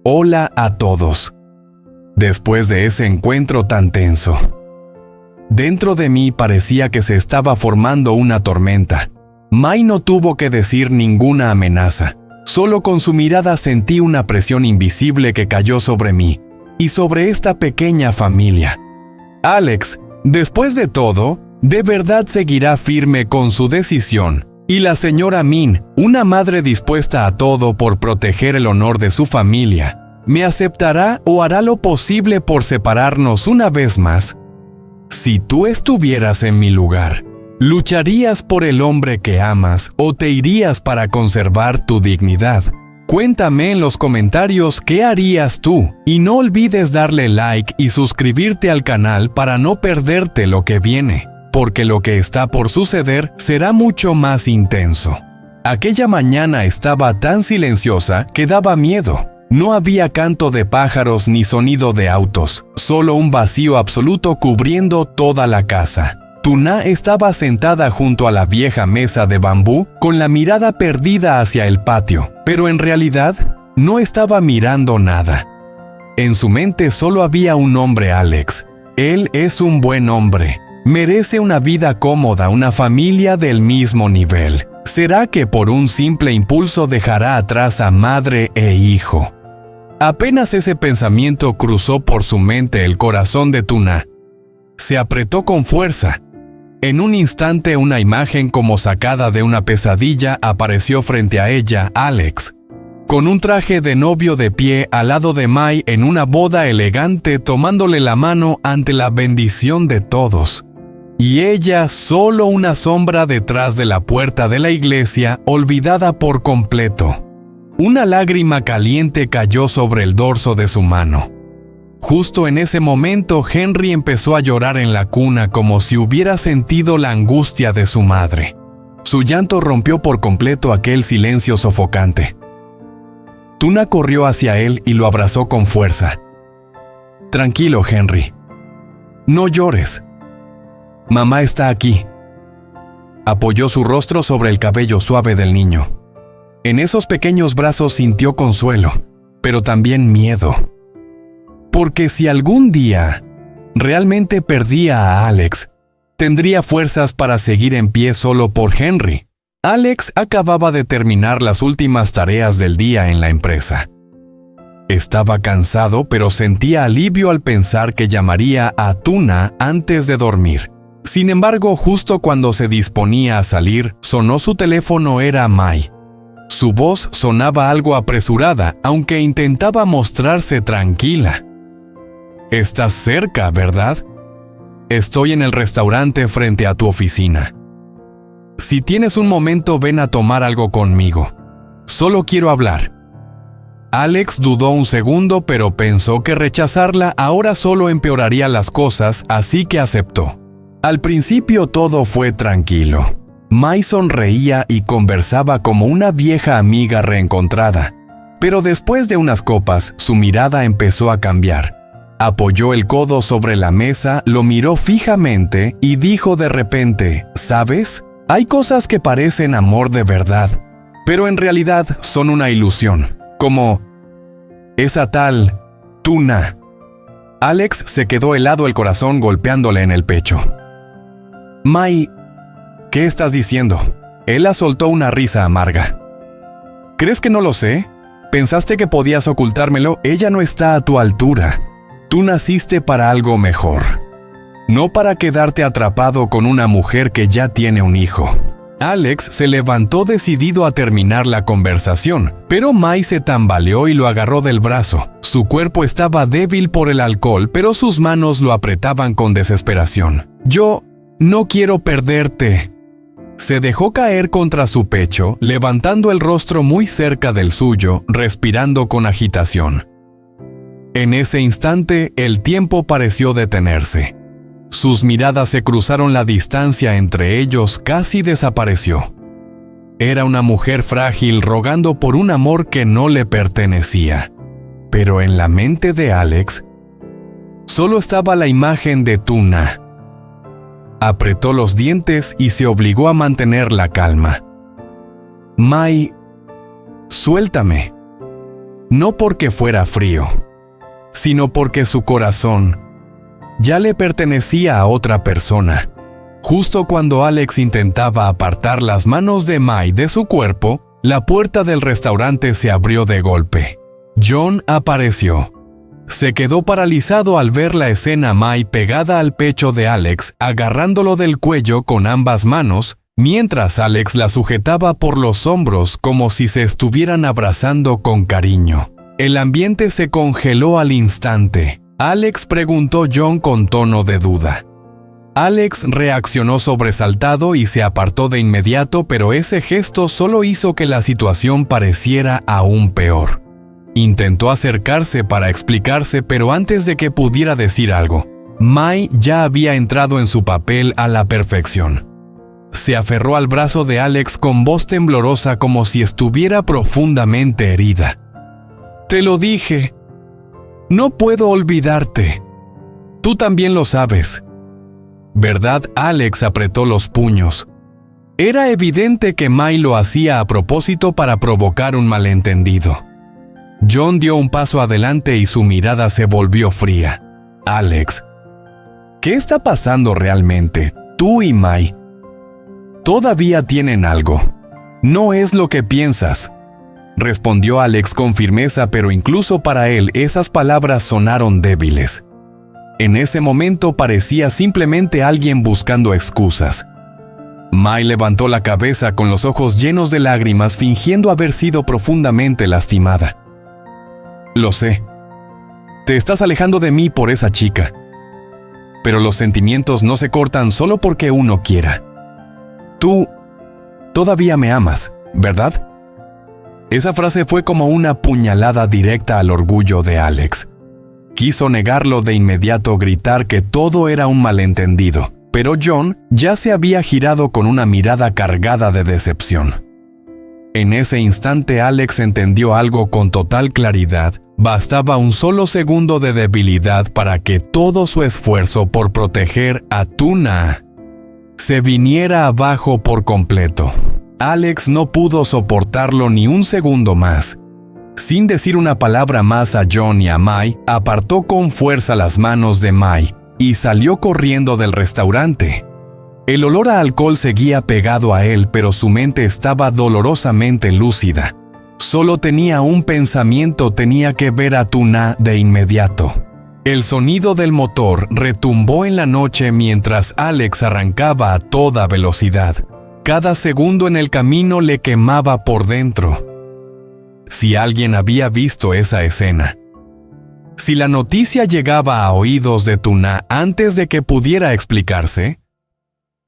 Hola a todos. Después de ese encuentro tan tenso, dentro de mí parecía que se estaba formando una tormenta. Mai no tuvo que decir ninguna amenaza. Solo con su mirada sentí una presión invisible que cayó sobre mí y sobre esta pequeña familia. Alex, después de todo, de verdad seguirá firme con su decisión. Y la señora Min, una madre dispuesta a todo por proteger el honor de su familia, ¿me aceptará o hará lo posible por separarnos una vez más? Si tú estuvieras en mi lugar, ¿lucharías por el hombre que amas o te irías para conservar tu dignidad? Cuéntame en los comentarios qué harías tú y no olvides darle like y suscribirte al canal para no perderte lo que viene, porque lo que está por suceder será mucho más intenso. Aquella mañana estaba tan silenciosa que daba miedo. No había canto de pájaros ni sonido de autos, solo un vacío absoluto cubriendo toda la casa. Tuna estaba sentada junto a la vieja mesa de bambú con la mirada perdida hacia el patio, pero en realidad no estaba mirando nada. En su mente solo había un hombre, Alex. Él es un buen hombre. Merece una vida cómoda, una familia del mismo nivel. ¿Será que por un simple impulso dejará atrás a madre e hijo? Apenas ese pensamiento cruzó por su mente el corazón de Tuna, se apretó con fuerza. En un instante una imagen como sacada de una pesadilla apareció frente a ella, Alex, con un traje de novio de pie al lado de Mai en una boda elegante tomándole la mano ante la bendición de todos. Y ella solo una sombra detrás de la puerta de la iglesia, olvidada por completo. Una lágrima caliente cayó sobre el dorso de su mano. Justo en ese momento, Henry empezó a llorar en la cuna como si hubiera sentido la angustia de su madre. Su llanto rompió por completo aquel silencio sofocante. Tuna corrió hacia él y lo abrazó con fuerza. «Tranquilo, Henry. No llores. Mamá está aquí». Apoyó su rostro sobre el cabello suave del niño. En esos pequeños brazos sintió consuelo, pero también miedo. Porque si algún día realmente perdía a Alex, tendría fuerzas para seguir en pie solo por Henry. Alex acababa de terminar las últimas tareas del día en la empresa. Estaba cansado, pero sentía alivio al pensar que llamaría a Tuna antes de dormir. Sin embargo, justo cuando se disponía a salir, sonó su teléfono. Era Mai. Su voz sonaba algo apresurada, aunque intentaba mostrarse tranquila. «Estás cerca, ¿verdad? Estoy en el restaurante frente a tu oficina. Si tienes un momento, ven a tomar algo conmigo. Solo quiero hablar». Alex dudó un segundo, pero pensó que rechazarla ahora solo empeoraría las cosas, así que aceptó. Al principio todo fue tranquilo. Mai sonreía y conversaba como una vieja amiga reencontrada. Pero después de unas copas, su mirada empezó a cambiar. Apoyó el codo sobre la mesa, lo miró fijamente y dijo de repente: «¿Sabes? Hay cosas que parecen amor de verdad, pero en realidad son una ilusión, como esa tal Tuna». Alex se quedó helado, el corazón golpeándole en el pecho. «Mai, ¿qué estás diciendo?». Él la soltó una risa amarga. «¿Crees que no lo sé? ¿Pensaste que podías ocultármelo? Ella no está a tu altura. Tú naciste para algo mejor, no para quedarte atrapado con una mujer que ya tiene un hijo». Alex se levantó decidido a terminar la conversación, pero Mai se tambaleó y lo agarró del brazo. Su cuerpo estaba débil por el alcohol, pero sus manos lo apretaban con desesperación. «Yo no quiero perderte». Se dejó caer contra su pecho, levantando el rostro muy cerca del suyo, respirando con agitación. En ese instante, el tiempo pareció detenerse. Sus miradas se cruzaron, la distancia entre ellos casi desapareció. Era una mujer frágil rogando por un amor que no le pertenecía. Pero en la mente de Alex, solo estaba la imagen de Tuna. Apretó los dientes y se obligó a mantener la calma. «Mai, suéltame. no porque fuera frío, sino porque su corazón ya le pertenecía a otra persona. Justo cuando Alex intentaba apartar las manos de Mai de su cuerpo, la puerta del restaurante se abrió de golpe. John apareció. Se quedó paralizado al ver la escena Mai pegada al pecho de Alex, agarrándolo del cuello con ambas manos, mientras Alex la sujetaba por los hombros como si se estuvieran abrazando con cariño. El ambiente se congeló al instante. Alex preguntó John con tono de duda. Alex reaccionó sobresaltado y se apartó de inmediato, pero ese gesto solo hizo que la situación pareciera aún peor. Intentó acercarse para explicarse, pero antes de que pudiera decir algo, Mai ya había entrado en su papel a la perfección. Se aferró al brazo de Alex con voz temblorosa como si estuviera profundamente herida. «Te lo dije. No puedo olvidarte. Tú también lo sabes». ¿Verdad? Alex apretó los puños. Era evidente que Mai lo hacía a propósito para provocar un malentendido. John dio un paso adelante y su mirada se volvió fría. «Alex, ¿qué está pasando realmente? Tú y Mai todavía tienen algo. No es lo que piensas», respondió Alex con firmeza, pero incluso para él esas palabras sonaron débiles. En ese momento parecía simplemente alguien buscando excusas. Mai levantó la cabeza con los ojos llenos de lágrimas, fingiendo haber sido profundamente lastimada. «Lo sé. Te estás alejando de mí por esa chica. Pero los sentimientos no se cortan solo porque uno quiera. Tú todavía me amas, ¿verdad?». Esa frase fue como una puñalada directa al orgullo de Alex. Quiso negarlo de inmediato, gritar que todo era un malentendido, pero John ya se había girado con una mirada cargada de decepción. En ese instante Alex entendió algo con total claridad. Bastaba un solo segundo de debilidad para que todo su esfuerzo por proteger a Tuna se viniera abajo por completo. Alex no pudo soportarlo ni un segundo más. Sin decir una palabra más a John y a Mai, apartó con fuerza las manos de Mai y salió corriendo del restaurante. El olor a alcohol seguía pegado a él, pero su mente estaba dolorosamente lúcida. Solo tenía un pensamiento: tenía que ver a Tuna de inmediato. El sonido del motor retumbó en la noche mientras Alex arrancaba a toda velocidad. Cada segundo en el camino le quemaba por dentro. Si alguien había visto esa escena, si la noticia llegaba a oídos de Tuna antes de que pudiera explicarse,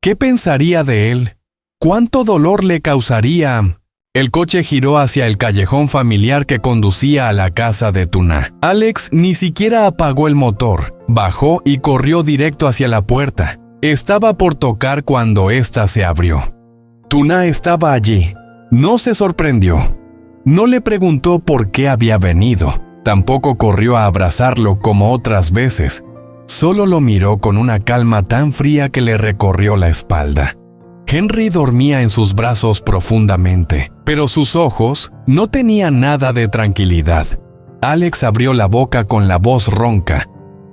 ¿qué pensaría de él? ¿Cuánto dolor le causaría? El coche giró hacia el callejón familiar que conducía a la casa de Tuna. Alex ni siquiera apagó el motor, bajó y corrió directo hacia la puerta. Estaba por tocar cuando ésta se abrió. Tuna estaba allí. No se sorprendió. No le preguntó por qué había venido. Tampoco corrió a abrazarlo como otras veces. Solo lo miró con una calma tan fría que le recorrió la espalda. Henry dormía en sus brazos profundamente, pero sus ojos no tenían nada de tranquilidad. Alex abrió la boca con la voz ronca.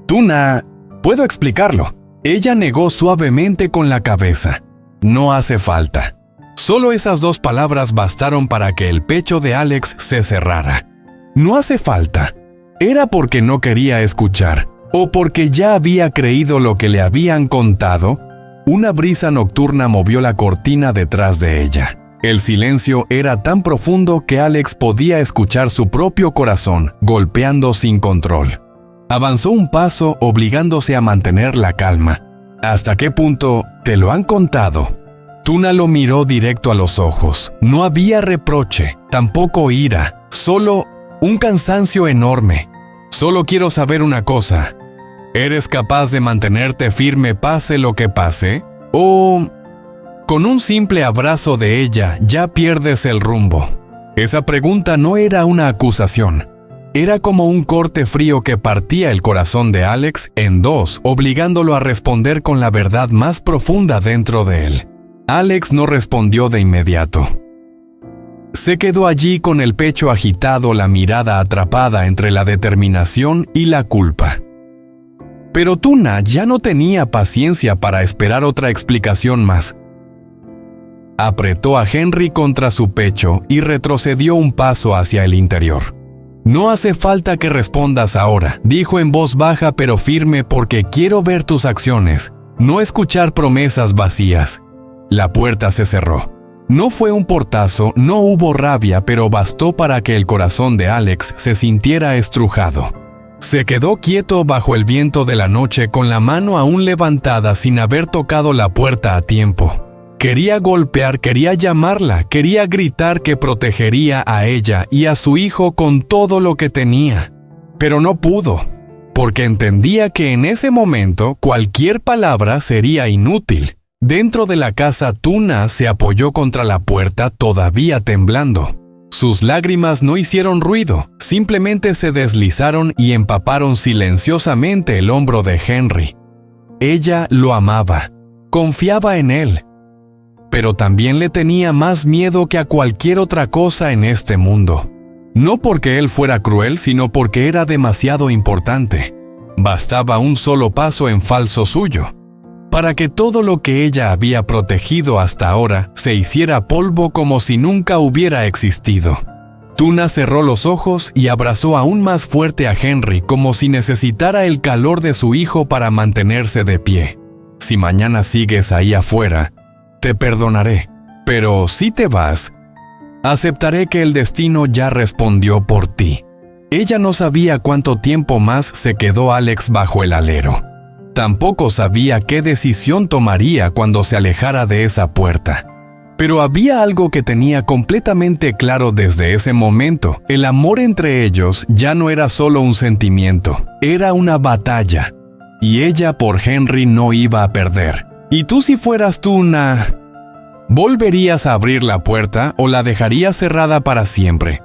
«Tuna, puedo explicarlo». Ella negó suavemente con la cabeza. «No hace falta». Solo esas dos palabras bastaron para que el pecho de Alex se cerrara. «No hace falta». ¿Era porque no quería escuchar o porque ya había creído lo que le habían contado? Una brisa nocturna movió la cortina detrás de ella. El silencio era tan profundo que Alex podía escuchar su propio corazón golpeando sin control. Avanzó un paso, obligándose a mantener la calma. «¿Hasta qué punto te lo han contado?» Tuna lo miró directo a los ojos. No había reproche, tampoco ira, solo un cansancio enorme. «Solo quiero saber una cosa. ¿Eres capaz de mantenerte firme pase lo que pase? ¿O con un simple abrazo de ella ya pierdes el rumbo?» Esa pregunta no era una acusación. Era como un corte frío que partía el corazón de Alex en dos, obligándolo a responder con la verdad más profunda dentro de él. Alex no respondió de inmediato. Se quedó allí con el pecho agitado, la mirada atrapada entre la determinación y la culpa. Pero Tuna ya no tenía paciencia para esperar otra explicación más. Apretó a Henry contra su pecho y retrocedió un paso hacia el interior. «No hace falta que respondas ahora», dijo en voz baja pero firme, «porque quiero ver tus acciones, no escuchar promesas vacías». La puerta se cerró. No fue un portazo, no hubo rabia, pero bastó para que el corazón de Alex se sintiera estrujado. Se quedó quieto bajo el viento de la noche con la mano aún levantada sin haber tocado la puerta a tiempo. Quería golpear, quería llamarla, quería gritar que protegería a ella y a su hijo con todo lo que tenía. Pero no pudo, porque entendía que en ese momento cualquier palabra sería inútil. Dentro de la casa, Tuna se apoyó contra la puerta todavía temblando. Sus lágrimas no hicieron ruido, simplemente se deslizaron y empaparon silenciosamente el hombro de Henry. Ella lo amaba, confiaba en él, pero también le tenía más miedo que a cualquier otra cosa en este mundo. No porque él fuera cruel, sino porque era demasiado importante. Bastaba un solo paso en falso suyo para que todo lo que ella había protegido hasta ahora se hiciera polvo como si nunca hubiera existido. Tuna cerró los ojos y abrazó aún más fuerte a Henry como si necesitara el calor de su hijo para mantenerse de pie. «Si mañana sigues ahí afuera, te perdonaré, pero si te vas, aceptaré que el destino ya respondió por ti». Ella no sabía cuánto tiempo más se quedó Alex bajo el alero. Tampoco sabía qué decisión tomaría cuando se alejara de esa puerta. Pero había algo que tenía completamente claro desde ese momento. El amor entre ellos ya no era solo un sentimiento, era una batalla. Y ella por Henry no iba a perder. ¿Y tú si fueras Tuna? ¿Volverías a abrir la puerta o la dejarías cerrada para siempre?